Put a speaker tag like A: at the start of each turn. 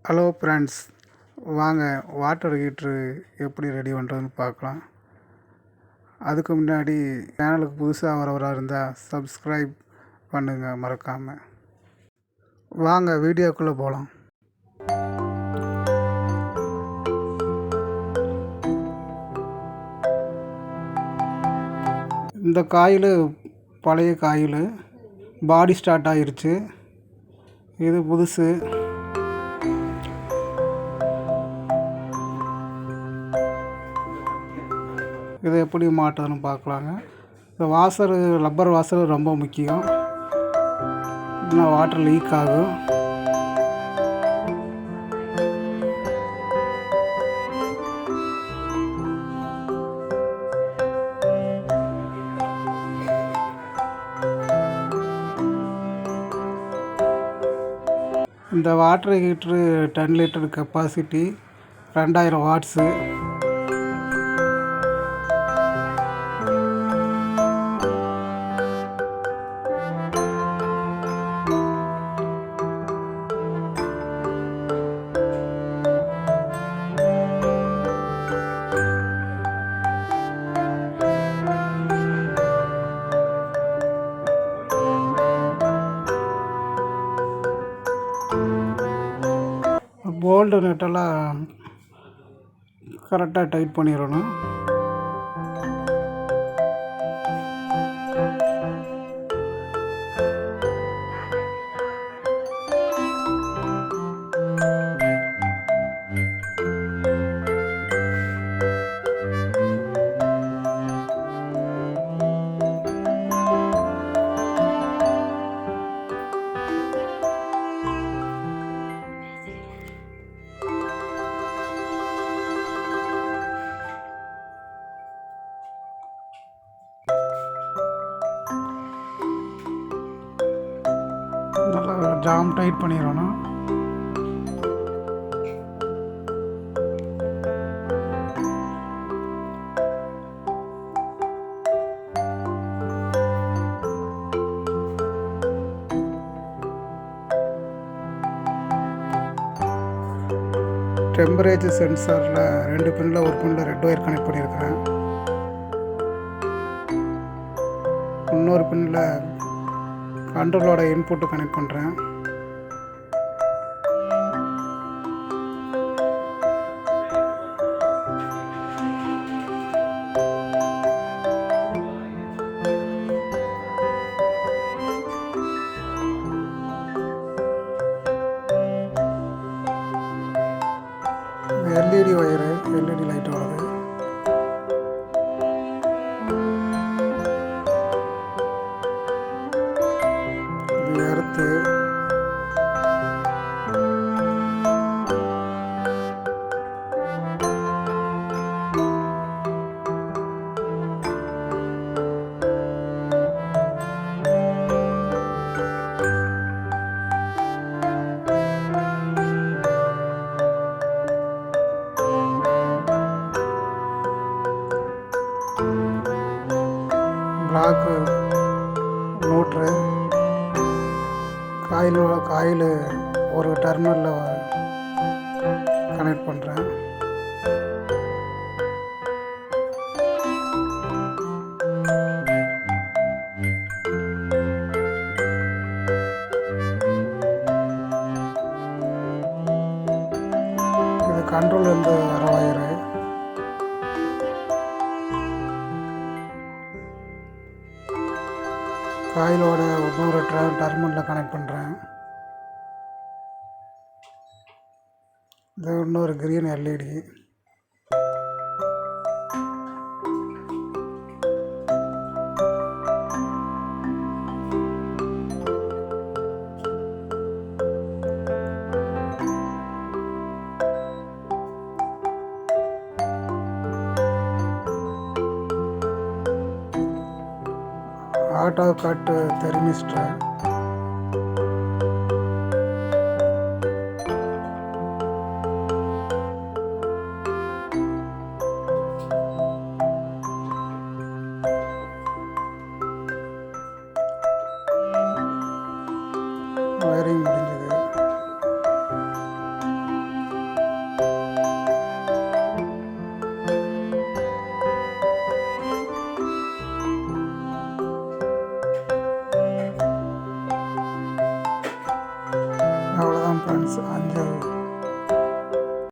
A: Hello friends, வாங்க water ஹீட்ரு எப்படி ready பண்ணுறதுன்னு பார்க்கலாம். அதுக்கு முன்னாடி சேனலுக்கு புதுசாக வரவராக இருந்தால் சப்ஸ்கிரைப் பண்ணுங்கள் மறக்காமல். வாங்க வீடியோக்குள்ளே போகலாம். இந்த காயில் பழைய காயில், பாடி ஸ்டார்ட் ஆகிருச்சு. இது புதுசு. இதை எப்படி மாட்டுறதுன்னு பார்க்கலாங்க. இந்த வாசரு, ரப்பர் வாசரு ரொம்ப முக்கியம். இன்னும் வாட்டர் லீக் ஆகும். இந்த water heater 10 litre capacity, 2000 watts. Bolt நட்டெல்லாம் கரெக்டாக டைட் பண்ணிடணும். நல்லா ஜாம் டைட் பண்ணிடணும். டெம்பரேச்சர் சென்சாரில் 2 பின்னில் ஒரு பின்னில் ரெட் ஒயர் கனெக்ட் பண்ணியிருக்கிறேன். இன்னொரு பின்னில் கண்ட்ரோலோட இன்புட்டு கனெக்ட் பண்ணுறேன். எல்இடி ஒயரு, எல்இடி லைட் வருது. இது எர்த்து. Block motor. காயில் ஒரு டெர்மினலில் கனெக்ட் பண்ணுறேன். இது கண்ட்ரோல்லேருந்து வர வயரு. காயிலோட இன்னொரு டெர்மினலில் கனெக்ட் பண்ணுறேன். இது இன்னொரு கிரீன் எல்இடி. ஆட்டோ கட்டு தெர்மிஸ்டர். வயரிங் முடிஞ்சது. ஃப்ரெண்ட்ஸ். அஞ்சல்